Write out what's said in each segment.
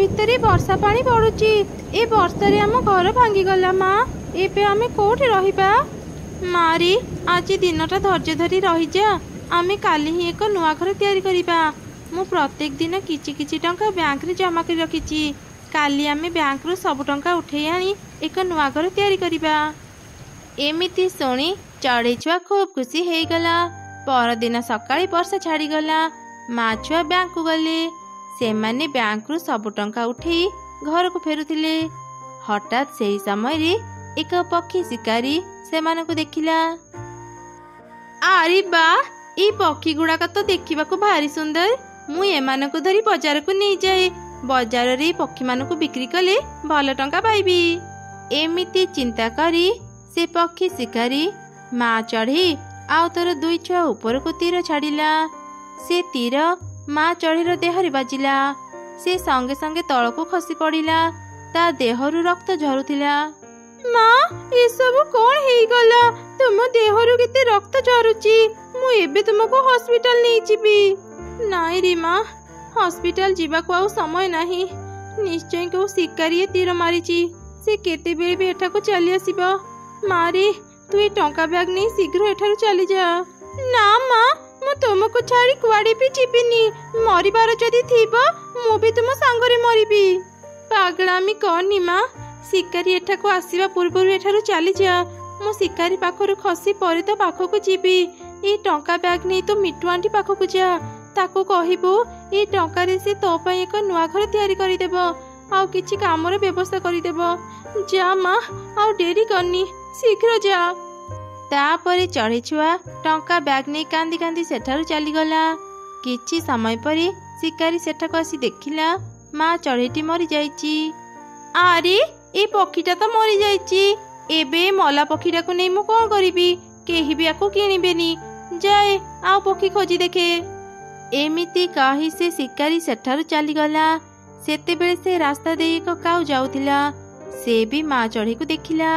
ଭିତରେ ବର୍ଷା ପାଣି ପଡୁଛି। ଏ ବର୍ଷାରେ ଆମ ଘର ଭାଙ୍ଗିଗଲା ମା। ଏବେ ଆମେ କୋଉଠି ରହିବା? ମାରି ଆଜି ଦିନଟା ଧୈର୍ଯ୍ୟ ଧରି ରହିଯା। ଆମେ କାଲି ହିଁ ଏକ ନୂଆ ଘର ତିଆରି କରିବା। ମୁଁ ପ୍ରତ୍ୟେକ ଦିନ କିଛି କିଛି ଟଙ୍କା ବ୍ୟାଙ୍କରେ ଜମା କରି ରଖିଛି। କାଲି ଆମେ ବ୍ୟାଙ୍କରୁ ସବୁ ଟଙ୍କା ଉଠେଇ ଆଣି ଏକ ନୂଆ ଘର ତିଆରି କରିବା। ଏମିତି ଶୁଣି ଚଢ଼େଇ ଛୁଆ ଖୁବ୍ ଖୁସି ହେଇଗଲା। ପରଦିନ ସକାଳେ ବର୍ଷା ଛାଡ଼ିଗଲା। ମା ଛୁଆ ବ୍ୟାଙ୍କକୁ ଗଲେ। ସେମାନେ ବ୍ୟାଙ୍କରୁ ସବୁ ଟଙ୍କା ଉଠେଇ ଘରକୁ ଫେରୁଥିଲେ। ହଠାତ୍ ସେହି ସମୟରେ ଏକ ପକ୍ଷୀ ଶିକାରୀ ସେମାନଙ୍କୁ ଦେଖିଲା। ଆରେ ବା, ଏଇ ପକ୍ଷୀ ଗୁଡାକ ତ ଦେଖିବାକୁ ଭାରି ସୁନ୍ଦର। ମୁଁ ଏମାନଙ୍କୁ ଧରି ବଜାରକୁ ନେଇଯାଏ। ବଜାରରେ ଏଇ ପକ୍ଷୀମାନଙ୍କୁ ବିକ୍ରି କଲେ ଭଲ ଟଙ୍କା ପାଇବି। ଏମିତି ଚିନ୍ତା କରି ସେ ପକ୍ଷୀ ଶିକାରୀ ମା ଚଢ଼େଇ ଆଉ ତୋର ଦୁଇ ଛୁଆ ଉପରକୁ ତୀର ଛାଡ଼ିଲା। ସେ ତୀର ମା ଚଢ଼େଇର ଦେହରେ ବାଜିଲା। ସେ ସଙ୍ଗେ ସଙ୍ଗେ ତଳକୁ ଖସି ପଡ଼ିଲା। ତା ଦେହରୁ ରକ୍ତ ଝରୁଥିଲା। ମା, ଏସବୁ କଣ ହେଇଗଲା? ତୁମ ଦେହରୁ କେତେ ରକ୍ତ ଝରୁଛି। ମୁଁ ଏବେ ତୁମକୁ ହସ୍ପିଟାଲ ନେଇଯିବି। ନାଇଁ ରେ ମା, ହସ୍ପିଟାଲ ଯିବାକୁ ଆଉ ସମୟ ନାହିଁ। ନିଶ୍ଚୟ କେଉଁ ଶିକାରୀ ତୀର ମାରିଛି। ସେ କେତେବେଳେ ବି ଏଠାକୁ ଚାଲି ଆସିବ। ମାରେ, ତୁ ଏ ଟଙ୍କା ବ୍ୟାଗ ନେଇ ଶୀଘ୍ର ଏଠାରୁ ଚାଲିଯା। ନା ମା, ମୁଁ ତୁମକୁ ଛାଡ଼ି କୁଆଡ଼େ ବି ଯିବିନି। ମରିବାର ଯଦି ଥିବ ମୁଁ ବି ତୁମ ସାଙ୍ଗରେ ମରିବି। ପାଗଳାମି କରନି ମା। ଶିକାରୀ ଏଠାକୁ ଆସିବା ପୂର୍ବରୁ ଏଠାରୁ ଚାଲିଯା। ମୁଁ ଶିକାରୀ ପାଖରୁ ଖସି ପରେ ତ ପାଖକୁ ଯିବି। ଏଇ ଟଙ୍କା ବ୍ୟାଗ ନେଇ ତୁ ମିଟୁ ଆଣ୍ଟି ପାଖକୁ ଯା। ତାକୁ କହିବୁ ଏଇ ଟଙ୍କାରେ ସେ ତୋ ପାଇଁ ଏକ ନୂଆ ଘର ତିଆରି କରିଦେବ। ଆଉ କିଛି କାମର ବ୍ୟବସ୍ଥା କରିଦେବ। ଯା ମା, ଆଉ ଡେରି କରନି, ଶୀଘ୍ର ଯା। ତାପରେ ଚଢ଼େଇ ଛୁଆ ଟଙ୍କା ବ୍ୟାଗ ନେଇ କାନ୍ଦି କାନ୍ଦି ସେଠାରୁ ଚାଲିଗଲା। କିଛି ସମୟ ପରେ ଶିକାରୀ ସେଠାକୁ ଆସି ଦେଖିଲା ମା ଚଢ଼େଇଟି ମରିଯାଇଛି। ଆରେ, ଏ ପକ୍ଷୀଟା ତ ମରିଯାଇଛି। ଏବେ ମଲା ପକ୍ଷୀଟାକୁ ନେଇ ମୁଁ କଣ କରିବି? କେହି ବି ଆକୁ କିଣିବେନି। ଯାଏ ଆଉ ପକ୍ଷୀ ଖୋଜି ଦେଖେ। ଏମିତି କହି ସେ ଶିକାରୀ ସେଠାରୁ ଚାଲିଗଲା। ସେତେବେଳେ ସେ ରାସ୍ତା ଦେଇ ଏକ କାଉ ଯାଉଥିଲା। ସେ ବି ମା ଚଢ଼େଇକୁ ଦେଖିଲା।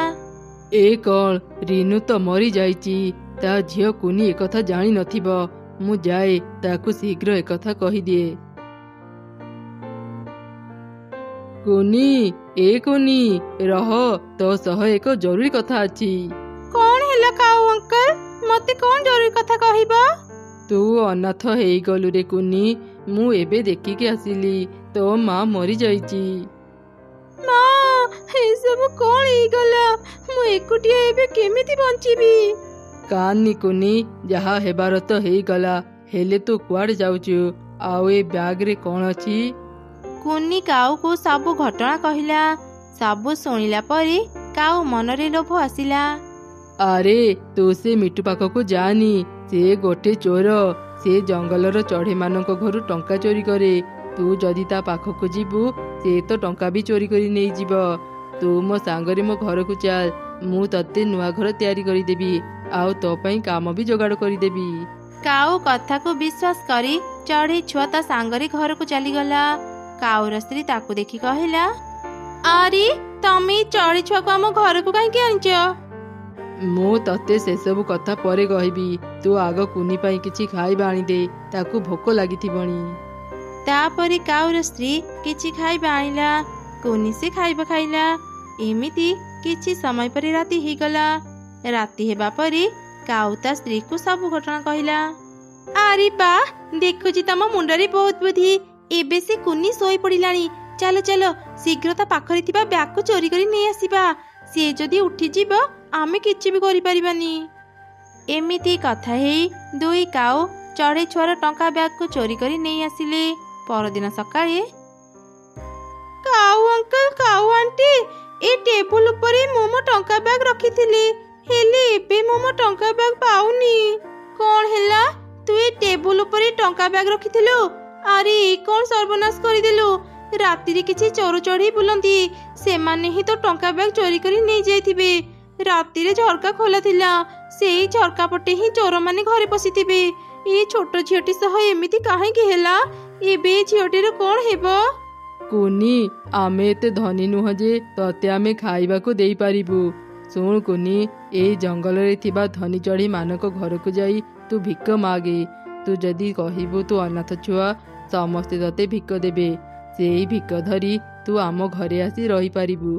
ଏ କଣ, ରିନୁ ତ ମରିଯାଇଛି। ତା ଝିଅ କୁନି ଏକଥା ଜାଣିନଥିବ। ମୁଁ ଯାଏ ତାକୁ ଶୀଘ୍ର ଏକଥା କହିଦିଏ। କୁନି, ଏ କୁନି, ରହ, ତୋ ସହ ଏକ ଜରୁରୀ କଥା ଅଛି। କଣ ହେଲା କାଉ ଅଙ୍କଲ? ମତେ କଣ ଜରୁରୀ କଥା କହିବ? ତୁ ଅନାଥ ହେଇଗଲୁ ରେ କୁନି। ମୁଁ ଏବେ ଦେଖିକି ଆସିଲି, ତୋ ମା ମରିଯାଇଛି। ମା, ଏସବୁ କଣ ହେଇଗଲା? ମୁଁ ଏକୁଟିଆ ଏବେ କେମିତି ବଞ୍ଚିବି? କାନି କୁନି, ଯାହା ହେବାର ତ ହେଇଗଲା। ହେଲେ ତୁ କୁଆଡେ ଯାଉଛୁ? ଆଉ ଏ ବ୍ୟାଗରେ କଣ ଅଛି? କୁନି କାଉକୁ ସବୁ ଘଟଣା କହିଲା। ସବୁ ଶୁଣିଲା ପରେ କାଉ ମନରେ ଲୋଭ ଆସିଲା। ଆରେ, ତୁ ସେ ମିଟୁ ପାଖକୁ ଯାନି। ସେ ଗୋଟେ ଚୋର। ସେ ଜଙ୍ଗଲର ଚଢ଼େଇମାନଙ୍କ ଘରୁ ଟଙ୍କା ଚୋରି କରେ। ତୁ ଯଦି ତା ପାଖକୁ ଯିବୁ, ସେ ତ ଟଙ୍କା ବି ଚୋରି କରି ନେଇଯିବ। ତୁ ମୋ ସାଙ୍ଗରେ ମୋ ଘରକୁ ଚାଲ। ମୁଁ ତତେ ନୂଆ ଘର ତିଆରି କରିଦେବି। ଆଉ ତୋ ପାଇଁ କାମ ବି ଯୋଗାଡ଼ କରିଦେବି। କାଉ କଥାକୁ ବିଶ୍ୱାସ କରି ଚଢ଼େଇ ଛୁଆ ତା ସାଙ୍ଗରେ ଘରକୁ ଚାଲିଗଲା। କାଉର ସ୍ତ୍ରୀ ତାକୁ ଦେଖି କହିଲା, ଆରେ, ତମେ ଚଢ଼େଇ ଛୁଆକୁ ଆମ ଘରକୁ କାହିଁକି ଆଣିଛ? ମୁଁ ତତେ ସେସବୁ କଥା ପରେ କହିବି। ତୁ ଆଗ କୁନି ପାଇଁ କିଛି ଖାଇବା ଆଣିଦେ। ତାକୁ ଭୋକ ଲାଗିଥିବଣି। ତାପରେ କାଉର ସ୍ତ୍ରୀ କିଛି ଖାଇବା ଆଣିଲା। କୁନି ସେ ଖାଇବା ଖାଇଲା। ଏମିତି କିଛି ସମୟ ପରେ ରାତି ହେଇଗଲା। ରାତି ହେବା ପରେ କାଉ ତା ସ୍ତ୍ରୀକୁ ସବୁ ଘଟଣା କହିଲା। ଆରେ ବା, ଦେଖୁଛି ତମ ମୁଣ୍ଡରେ ବହୁତ ବୁଦ୍ଧି। ଏବେ ସେ କୁନି ଶୋଇ ପଡ଼ିଲାଣି। ଚାଲ ଚାଲ, ଶୀଘ୍ର ତା ପାଖରେ ଥିବା ବ୍ୟାଗକୁ ଚୋରି କରି ନେଇ ଆସିବା। ସେ ଯଦି ଉଠିଯିବ ଆମେ କିଛି ବି କରିପାରିବାନି। ଏମିତି କଥା ହେଇ ଦୁଇ କାଉ ଚଢ଼େଇ ଛୁଆର ଟଙ୍କା ବ୍ୟାଗକୁ ଚୋରି କରି ନେଇ ଆସିଲେ। ପରଦିନ ସକାଳେ, କାଉ ଅଙ୍କଲ, କାଉ ଆଣ୍ଟି, ଏ ଟେବୁଲ ଉପରେ ମୁଁ ମୋ ଟଙ୍କା ବ୍ୟାଗ ରଖିଥିଲି। ହେଲେ ଏବେ ମୁଁ ମୋ ଟଙ୍କା ବ୍ୟାଗ ପାଉନି। କଣ ହେଲା? ତୁ ଏ ଟେବୁଲ ଉପରେ ଟଙ୍କା ବ୍ୟାଗ ରଖିଥିଲୁ? ଆରେ, କଣ ସର୍ବନାଶ କରିଦେଲୁ? ରାତିରେ କିଛି ଚୋର ଚଢ଼େଇ ବୁଲନ୍ତି। ସେମାନେ ହିଁ ତ ଟଙ୍କା ବ୍ୟାଗ ଚୋରି କରି ନେଇଯାଇଥିବେ। ରାତିରେ ଝରକା ଖୋଲା ଥିଲା। ସେଇ ଝରକା ପଟେ ହିଁ ଚୋରମାନେ ଘରେ ପଶିଥିବେ। ଏ ଛୋଟ ଝିଅଟି ସହ ଏମିତି କାହିଁକି ହେଲା? ଏବେ ଝିଅଟିର କଣ ହେବ? କୁନି, ଆମେ ଏତେ ଧନୀ ନୁହଁ ଯେ ତତେ ଆମେ ଖାଇବାକୁ ଦେଇପାରିବୁ। ଶୁଣ କୁନି, ଏଇ ଜଙ୍ଗଲରେ ଥିବା ଧନୀ ଚଢ଼େଇ ମାନଙ୍କ ଘରକୁ ଯାଇ ତୁ ଭିକ ମାଗେ। ତୁ ଯଦି କହିବୁ ତୁ ଅନାଥ ଛୁଆ, ସମସ୍ତେ ତତେ ଭିକ ଦେବେ। ସେଇ ଭିକ ଧରି ତୁ ଆମ ଘରେ ଆସି ରହିପାରିବୁ।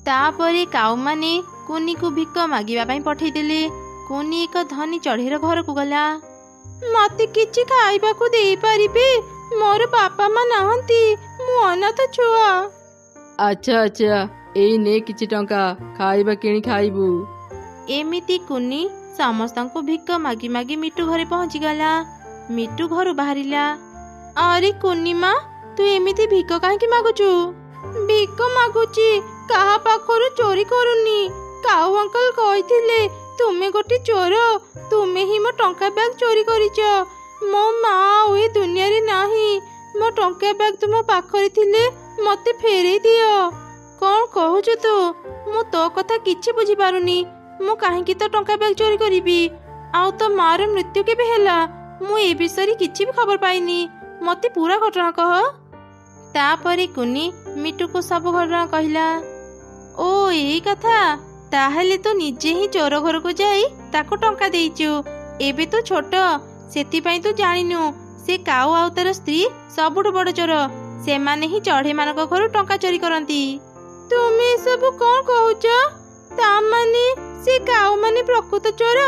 ତାପରେ କାଉମାନେ କୁନିକୁ ଭିକ ମାଗିବା ପାଇଁ ପଠେଇଦେଲେ। କୁନି ଏକ ଧନୀ ଚଢ଼େଇର ଘରକୁ ଗଲା। ମତେ କିଛି ଖାଇବାକୁ ଦେଇପାରିବେ? ମୋର ବାପା ମା ନାହାନ୍ତି, ମୁଁ ଅନାଥ ଛୁଆ। ଆଚ୍ଛା ଆଚ୍ଛା, ଏଇ ନେ କିଛି ଟଙ୍କା, ଖାଇବା କିଣି ଖାଇବୁ। ଏମିତି କୁନି ସମସ୍ତଙ୍କୁ ଭିକ ମାଗି ମାଗି ମିଟୁ ଘରେ ପହଞ୍ଚିଗଲା। ମିଟୁ ଘରୁ ବାହାରିଲା। ଆରେ କୁନି ମା, ତୁ ଏମିତି ଭିକ କାହିଁକି ମାଗୁଛୁ? ଭିକ ମାଗୁଛି, କାହା ପାଖରୁ ଚୋରି କରୁନି। କାଉ ଅଙ୍କଲ କହିଥିଲେ ତୁମେ ଗୋଟେ ଚୋର, ତୁମେ ହିଁ ମୋ ଟଙ୍କା ବ୍ୟାଗ ଚୋରି କରିଛ। ମୋ ମା ଆଉ ଏ ଦୁନିଆରେ ନାହିଁ। ମୋ ଟଙ୍କା ବ୍ୟାଗ ତୁମ ପାଖରେ ଥିଲେ ମତେ ଫେରେଇ ଦିଅ। କଣ କହୁଛୁ ତୁ? ମୁଁ ତୋ କଥା କିଛି ବୁଝିପାରୁନି। ମୁଁ କାହିଁକି ତୋ ଟଙ୍କା ବ୍ୟାଗ ଚୋରି କରିବି? ଆଉ ତୋ ମାର ମୃତ୍ୟୁ କେବେ ହେଲା? ମୁଁ ଏ ବିଷୟରେ କିଛି ବି ଖବର ପାଇନି। ମତେ ପୁରା ଘଟଣା କହ। ତାପରେ କୁନି ମିଟୁକୁ ସବୁ ଘଟଣା କହିଲା। ଓ ଏଇ କଥା, ତାହେଲେ ତୁ ନିଜେ ହିଁ ଚୋର ଘରକୁ ଯାଇ ତାକୁ ଟଙ୍କା ଦେଇଛୁ। ଏବେ ତୁ ଛୋଟ, ସେଥିପାଇଁ ତୁ ଜାଣିନୁ ସେ କାଉ ଆଉ ତାର ସ୍ତ୍ରୀ ସବୁଠୁ ବଡ ଚୋର। ସେମାନେ ହିଁ ଚଢ଼େଇ ମାନଙ୍କ ଘରୁ ଟଙ୍କା ଚୋରି କରନ୍ତି। ତୁମେ ଏସବୁ କଣ କହୁଛ? ତାମାନେ ସେ କାଉ ମାନେ ପ୍ରକୃତ ଚୋର?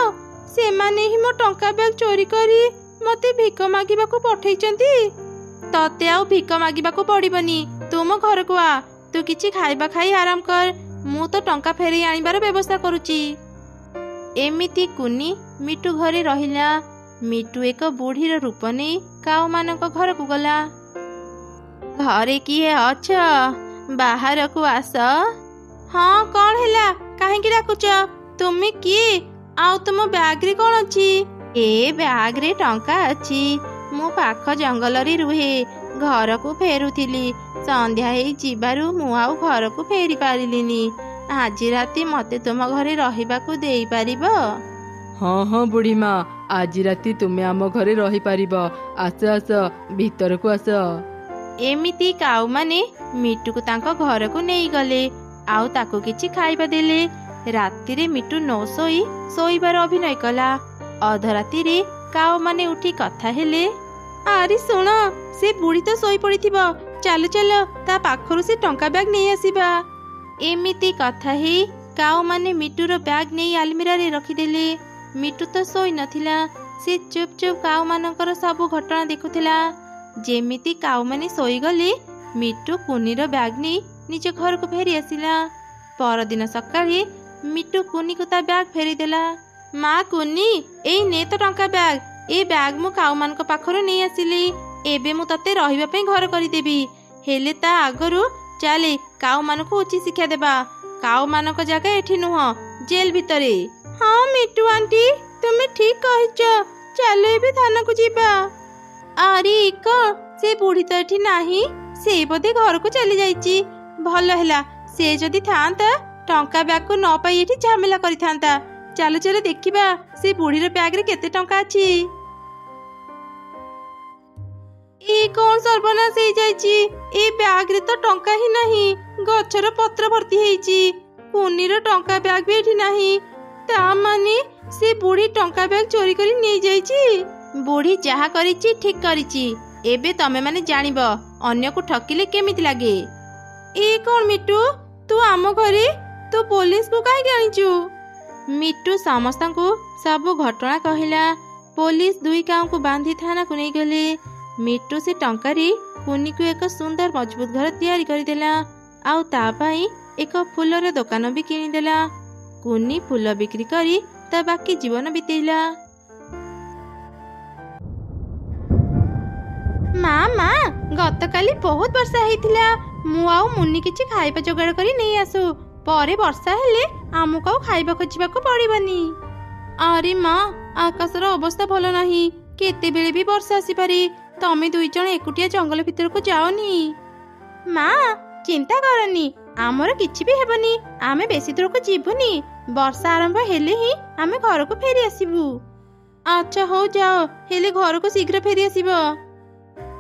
ସେମାନେ ହିଁ ମୋ ଟଙ୍କା ବ୍ୟାଗ ଚୋରି କରି ମତେ ଭିକ ମାଗିବାକୁ ପଠେଇଛନ୍ତି। ତତେ ଆଉ ଭିକ ମାଗିବାକୁ ପଡିବନି, ତୁ ମୋ ଘରକୁ ଆ। ତୁ କିଛି ଖାଇବା ଖାଇ ଆରାମ କର, ମୁଁ ତ ଟଙ୍କା ଫେରେଇ ଆଣିବାର ବ୍ୟବସ୍ଥା କରୁଛି। ଏମିତି କୁନି ମିଟୁ ଘରେ ରହିଲା। ମିଟୁ ଏକ ବୁଢ଼ୀର ରୂପ ନେଇ କାଉ ମାନଙ୍କ ଘରକୁ ଗଲା। ଘରେ କିଏ ଅଛ? ବାହାରକୁ ଆସ। ହଁ, କଣ ହେଲା? କାହିଁକି ଡାକୁଛ? ତୁମେ କିଏ? ଆଉ ତୁମ ବ୍ୟାଗରେ କଣ ଅଛି? ଏ ବ୍ୟାଗରେ ଟଙ୍କା ଅଛି। ମୁଁ ପାଖ ଜଙ୍ଗଲରେ ରୁହେ, ଘରକୁ ଫେରୁଥିଲି। ସନ୍ଧ୍ୟା ହେଇ ଯିବାରୁ ମୁଁ ଆଉ ଘରକୁ ଫେରି ପାରିଲିନି। ଆଜି ରାତି ମତେ ତୁମ ଘରେ ରହିବାକୁ ଦେଇପାରିବ? ହଁ ହଁ ବୁଢ଼ୀମା, ଆଜି ରାତି ତୁମେ ଆମ ଘରେ ରହିପାରିବ। ଆସ ଆସ, ଭିତରକୁ ଆସ। ଏମିତି କାଉମାନେ ମିଟୁକୁ ତାଙ୍କ ଘରକୁ ନେଇଗଲେ, ଆଉ ତାକୁ କିଛି ଖାଇବା ଦେଲେ। ରାତିରେ ମିଟୁ ନ ଶୋଇ ଶୋଇବାର ଅଭିନୟ କଲା। ଅଧରାତିରେ କାଉମାନେ ଉଠି କଥା ହେଲେ। ଆରେ ଶୁଣ, ସେ ବୁଢ଼ୀ ତ ଶୋଇ ପଡ଼ିଥିବ, ଚାଲ ଚାଲ ତା ପାଖରୁ ସେ ଟଙ୍କା ବ୍ୟାଗ ନେଇ ଆସିବା। ଏମିତି କଥା ହେଇ କାଉମାନେ ମିଟୁର ବ୍ୟାଗ ନେଇ ଆଲମିରାରେ ରଖିଦେଲେ। ମିଟୁ ତ ଶୋଇ ନଥିଲା, ସେ ଚୁପ୍ ଚୁପ୍ କାଉମାନଙ୍କର ସବୁ ଘଟଣା ଦେଖୁଥିଲା। ଯେମିତି କାଉମାନେ ଶୋଇଗଲେ, ମିଟୁ କୁନିର ବ୍ୟାଗ ନେଇ ନିଜ ଘରକୁ ଫେରି ଆସିଲା। ପରଦିନ ସକାଳେ ମିଟୁ କୁନିକୁ ତା ବ୍ୟାଗ ଫେରିଦେଲା। ମା କୁନି, ଏଇ ନେ ତ ଟଙ୍କା ବ୍ୟାଗ। ଏ ବ୍ୟାଗ ମୁଁ କାଉମାନଙ୍କ ପାଖରୁ ନେଇ ଆସିଲି। ଏବେ ମୁଁ ତତେ ରହିବା ପାଇଁ ଘର କରିଦେବି। ହେଲେ ତା ଆଗରୁ ଚାଲେ କାଉମାନଙ୍କୁ ଉଚିତ ଶିକ୍ଷା ଦେବା। କାଉମାନଙ୍କ ଜାଗା ଏଠି ନୁହଁ, ଜେଲ ଭିତରେ। ହଁ ମିଟୁ ଆଣ୍ଟି, ତୁମେ ଠିକ କହିଛ। ଚାଲ ଏବେ ଥାନାକୁ ଯିବା। ଆରେ କଣ, ସେ ବୁଢ଼ୀ ତ ଏଠି ନାହିଁ। ସେ ବୋଧେ ଘରକୁ ଚାଲି ଯାଇଛି। ଭଲ ହେଲା, ସେ ଯଦି ଥାଆନ୍ତା ଟଙ୍କା ବ୍ୟାଗକୁ ନ ପାଇ ଏଠି ଝାମେଲା କରିଥାନ୍ତା। ଚାଲ ଚାଲ ଦେଖିବା ସେ ବୁଢ଼ୀର ବ୍ୟାଗରେ କେତେ ଟଙ୍କା ଅଛି। ଏ କଣ ସର୍ବନାଶ ହେଇଯାଇଛି? ଏ ବ୍ୟାଗରେ ତ ଟଙ୍କା ହିଁ ନାହିଁ, ଗଛର ପତ୍ର ଭର୍ତ୍ତି ହେଇଛି। କୁନିର ଟଙ୍କା ବ୍ୟାଗ ବି ଏଠି ନାହିଁ। ତା ମାନେ ସେ ବୁଢ଼ୀ ଟଙ୍କା ବ୍ୟାଗ ଚୋରି କରି ନେଇଯାଇଛି। ବୁଢ଼ୀ ଯାହା କରିଛି ଠିକ କରିଛି। ଏବେ ତମେ ମାନେ ଜାଣିବ ଅନ୍ୟକୁ ଠକିଲେ କେମିତି ଲାଗେ। ଏ କଣ ମିଟୁ, ତୁ ଆମ ଘରେ? ତୁ ପୋଲିସକୁ କାହିଁକି ଆଣିଛୁ? ମିଟୁ ସମସ୍ତଙ୍କୁ ସବୁ ଘଟଣା କହିଲା। ପୋଲିସ ଦୁଇ କାଉଙ୍କୁ ବାନ୍ଧି ଥାନାକୁ ନେଇଗଲେ। ମିଟୁ ସେ ଟଙ୍କାରେ କୁନିକୁ ଏକ ସୁନ୍ଦର ମଜବୁତ ଘର ତିଆରି କରିଦେଲା, ଆଉ ତା ପାଇଁ ଏକ ଫୁଲର ଦୋକାନ ବି କିଣିଦେଲା। କୁନି ଫୁଲ ବିକ୍ରି କରି ତା ବାକି ଜୀବନ ବିତେଇଲା। ମା ମା, ଗତକାଲି ବହୁତ ବର୍ଷା ହେଇଥିଲା। ମୁଁ ଆଉ ମୁନି କିଛି ଖାଇବା ଯୋଗାଡ଼ କରି ନେଇ ଆସୁ। ପରେ ବର୍ଷା ହେଲେ ଆମକୁ ଆଉ ଖାଇବା ଖୋଜିବାକୁ ପଡ଼ିବନି। ଆରେ ମା, ଆକାଶର ଅବସ୍ଥା ଭଲ ନାହିଁ, କେତେବେଳେ ବି ବର୍ଷା ଆସିପାରେ। ତମେ ଦୁଇ ଜଣ ଏକୁଟିଆ ଜଙ୍ଗଲ ଭିତରକୁ ଯାଅନି। ମା ଚିନ୍ତା କରନି, ଆମର କିଛି ବି ହେବନି। ଆମେ ବେଶୀ ଦୂରକୁ ଯିବୁନି। ବର୍ଷା ଆରମ୍ଭ ହେଲେ ହିଁ ଆମେ ଘରକୁ ଫେରି ଆସିବୁ। ଆଚ୍ଛା ହଉ ଯାଅ, ହେଲେ ଘରକୁ ଶୀଘ୍ର ଫେରି ଆସିବ।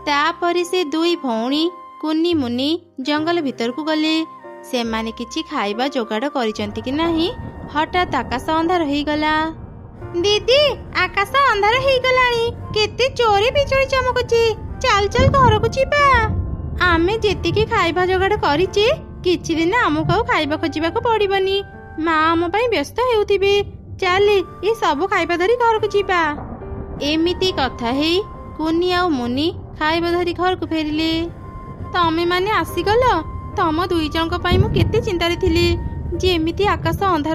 ତାପରେ ସେ ଦୁଇ ଭଉଣୀ କୁନି ମୁନି ଜଙ୍ଗଲ ଭିତରକୁ ଗଲେ। ସେମାନେ କିଛି ଖାଇବା ଯୋଗାଡ଼ କରିଛନ୍ତି କି ନାହିଁ, ହଠାତ୍ ଆକାଶ ଅନ୍ଧାର ହେଇଗଲା। ଦିଦି, ଆକାଶ ଅନ୍ଧାର ହେଇଗଲାଣି। କେତେ ଚୋରି ବିଜୁଳି ଚମକୁଛି। ଚାଲ ଚାଲ ଘରକୁ ଯିବା। ଆମେ ଯେତିକି ଖାଇବା ଯୋଗାଡ଼ କରିଛେ କିଛି ଦିନ ଆମକୁ ଆଉ ଖାଇବା ଖୋଜିବାକୁ ପଡ଼ିବନି। ମା ଆମ ପାଇଁ ବ୍ୟସ୍ତ ହେଉଥିବେ। ଚାଲେ ଏ ସବୁ ଖାଇବା ଧରି ଘରକୁ ଯିବା। ଏମିତି କଥା ହେଇ କୁନି ଆଉ ମୁନି ଖାଇବା ଧରି ଘରକୁ ଫେରିଲେ। ତମେ ମାନେ ଆସିଗଲ। ତମ ଦୁଇ ଜଣଙ୍କ ପାଇଁ ମୁଁ କେତେ ଚିନ୍ତାରେ ଥିଲି ଯେ ଏମିତି ଆକାଶ ଅନ୍ଧାର